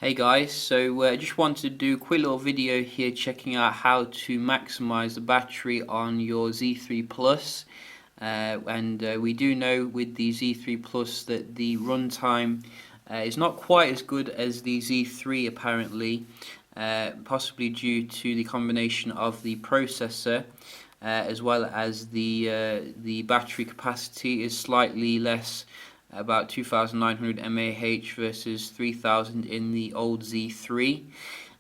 Hey guys, so I just wanted to do a quick little video here checking out how to maximize the battery on your Z3 Plus. We do know with the Z3 Plus that the runtime is not quite as good as the Z3 apparently, possibly due to the combination of the processor as well as the battery capacity is slightly less, about 2,900 mAh versus 3,000 in the old Z3.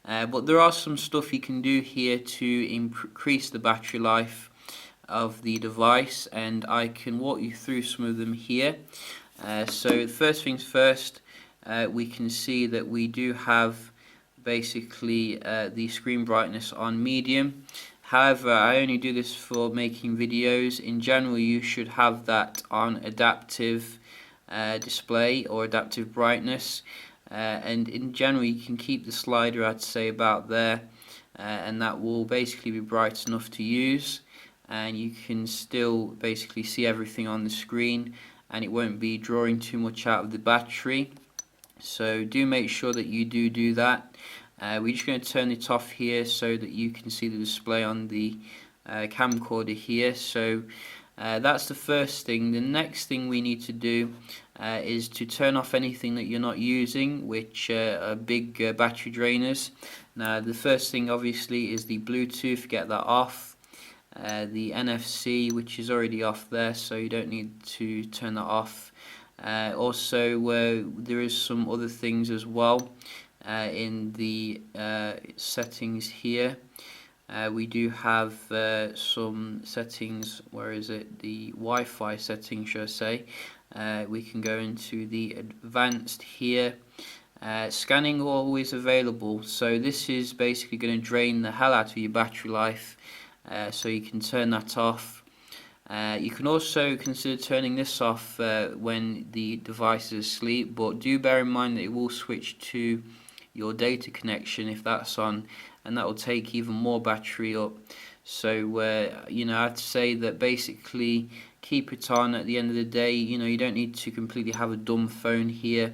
But there are some stuff you can do here to increase the battery life of the device, and I can walk you through some of them here. So first things first, we can see that we do have basically the screen brightness on medium. However, I only do this for making videos. In general, you should have that on adaptive display or adaptive brightness, and in general you can keep the slider, I'd say, about there, and that will basically be bright enough to use, and you can still basically see everything on the screen and it won't be drawing too much out of the battery. So do make sure that you do that. We're just going to turn it off here so that you can see the display on the camcorder here. So that's the first thing. The next thing we need to do is to turn off anything that you're not using, which are big battery drainers. Now the first thing obviously is the Bluetooth, get that off. The NFC, which is already off there, so you don't need to turn that off. Also there is some other things as well in the settings here. We do have some settings. Where is it? The Wi-Fi settings, should I say. We can go into the advanced here. Scanning always available, so this is basically going to drain the hell out of your battery life, so you can turn that off. You can also consider turning this off when the device is asleep, but do bear in mind that it will switch to your data connection if that's on, and that will take even more battery up. So I'd say that basically keep it on. At the end of the day, you don't need to completely have a dumb phone here,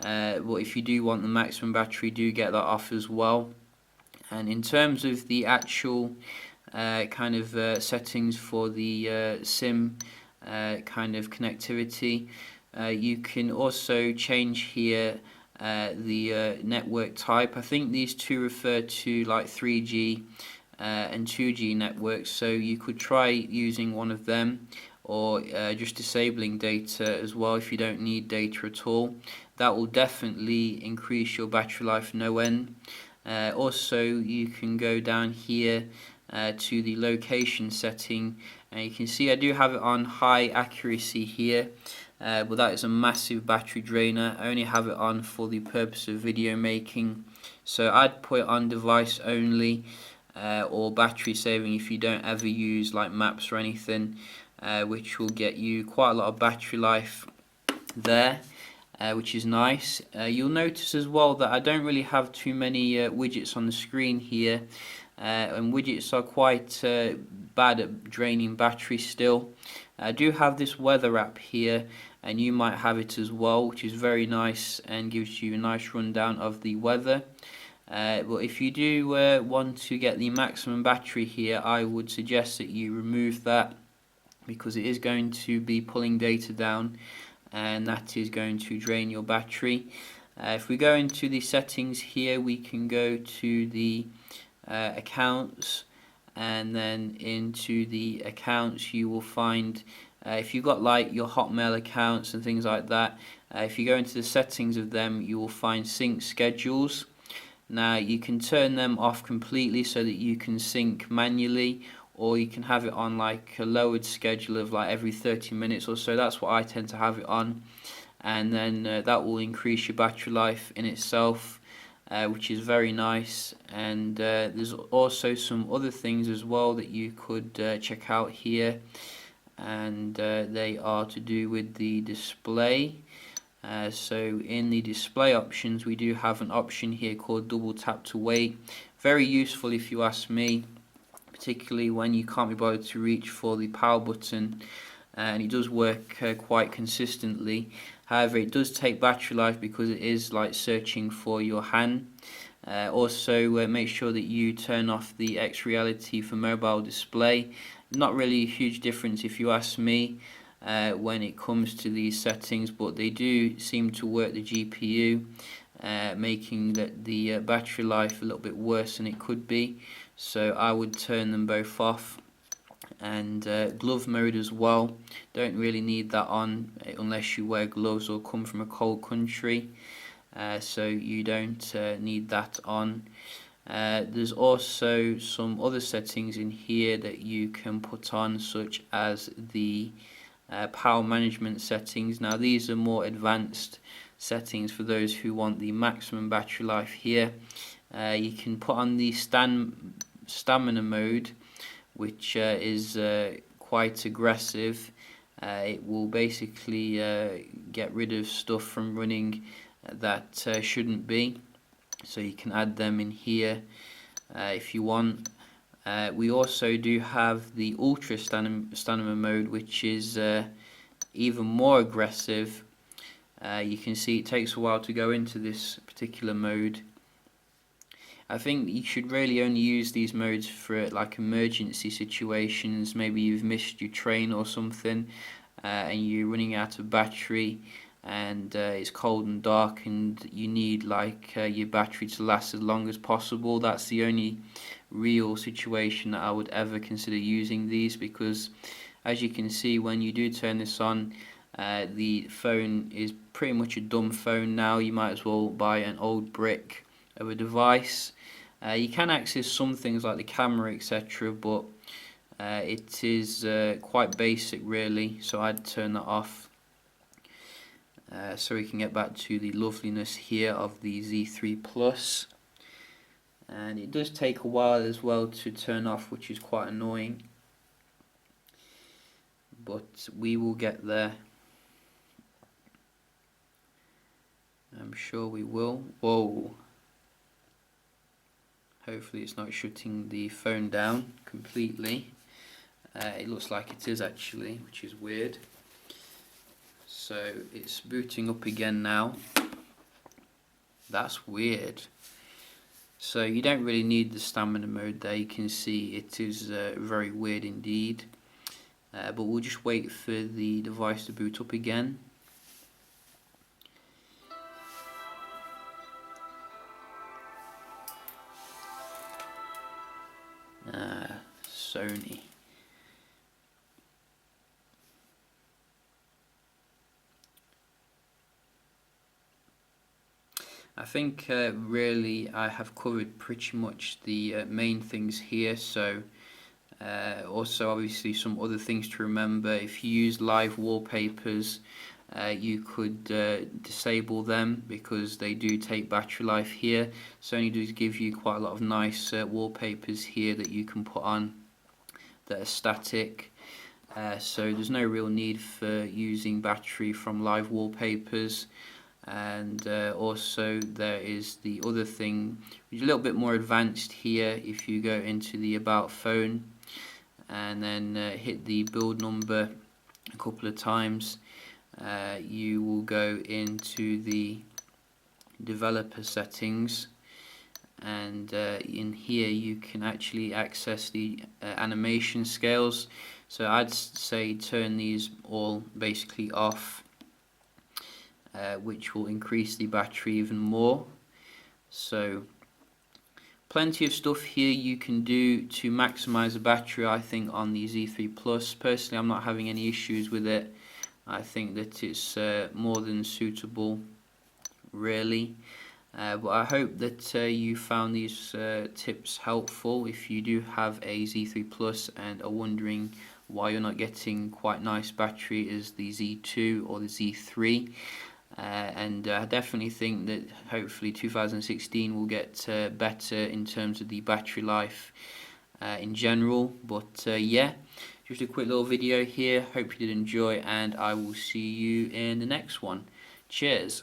but if you do want the maximum battery, do get that off as well. And in terms of the actual kind of settings for the SIM kind of connectivity, you can also change here the network type. I think these two refer to like 3G and 2G networks, so you could try using one of them, or just disabling data as well if you don't need data at all. That will definitely increase your battery life no end. Also, you can go down here to the location setting, and you can see I do have it on high accuracy here, but that is a massive battery drainer. I only have it on for the purpose of video making, so I'd put it on device only, or battery saving if you don't ever use like maps or anything, which will get you quite a lot of battery life there, which is nice. You'll notice as well that I don't really have too many widgets on the screen here, and widgets are quite bad at draining battery still. I do have this weather app here, and you might have it as well, which is very nice and gives you a nice rundown of the weather. But if you do want to get the maximum battery here, I would suggest that you remove that, because it is going to be pulling data down, and that is going to drain your battery. If we go into the settings here, we can go to the accounts, and then into the accounts you will find, if you've got like your Hotmail accounts and things like that, if you go into the settings of them, you will find sync schedules. Now you can turn them off completely so that you can sync manually, or you can have it on like a lowered schedule of like every 30 minutes or so. That's what I tend to have it on, and then that will increase your battery life in itself, which is very nice. And there's also some other things as well that you could check out here, and they are to do with the display. So in the display options, we do have an option here called double tap to wait. Very useful if you ask me, particularly when you can't be bothered to reach for the power button, and it does work quite consistently. However, it does take battery life because it is like searching for your hand. Also, make sure that you turn off the X reality for mobile display. Not really a huge difference if you ask me when it comes to these settings, but they do seem to work the GPU, making the battery life a little bit worse than it could be. So I would turn them both off. And glove mode as well, don't really need that on unless you wear gloves or come from a cold country, so you don't need that on. There's also some other settings in here that you can put on, such as the power management settings. Now these are more advanced settings for those who want the maximum battery life here. You can put on the stamina mode, which is quite aggressive. It will basically get rid of stuff from running that shouldn't be, so you can add them in here if you want. We also do have the ultra stamina mode, which is even more aggressive. You can see it takes a while to go into this particular mode. I think you should really only use these modes for like emergency situations. Maybe you've missed your train or something, and you're running out of battery, and it's cold and dark, and you need like your battery to last as long as possible. That's the only real situation that I would ever consider using these, because as you can see, when you do turn this on, the phone is pretty much a dumb phone now. You might as well buy an old brick of a device. You can access some things like the camera, etc., but it is quite basic really, so I'd turn that off. So we can get back to the loveliness here of the Z3 Plus, and it does take a while as well to turn off, which is quite annoying, but we will get there. I'm sure we will. Whoa. Hopefully it's not shutting the phone down completely. It looks like it is actually, which is weird. So it's booting up again now. That's weird. So you don't really need the stamina mode there. You can see it is very weird indeed. But we'll just wait for the device to boot up again. Sony. I think really I have covered pretty much the main things here. So also obviously some other things to remember. If you use live wallpapers, you could disable them because they do take battery life here. Sony does give you quite a lot of nice wallpapers here that you can put on that are static, so there's no real need for using battery from live wallpapers. And also there is the other thing which is a little bit more advanced here. If you go into the about phone and then hit the build number a couple of times, you will go into the developer settings, and in here you can actually access the animation scales. So I'd say turn these all basically off, which will increase the battery even more. So plenty of stuff here you can do to maximize the battery, I think, on the Z3 Plus. Personally, I'm not having any issues with it. I think that it's more than suitable really. But I hope that you found these tips helpful. If you do have a Z3 Plus and are wondering why you're not getting quite nice battery as the Z2 or the Z3, and I definitely think that hopefully 2016 will get better in terms of the battery life in general. But yeah, just a quick little video here. Hope you did enjoy, and I will see you in the next one. Cheers.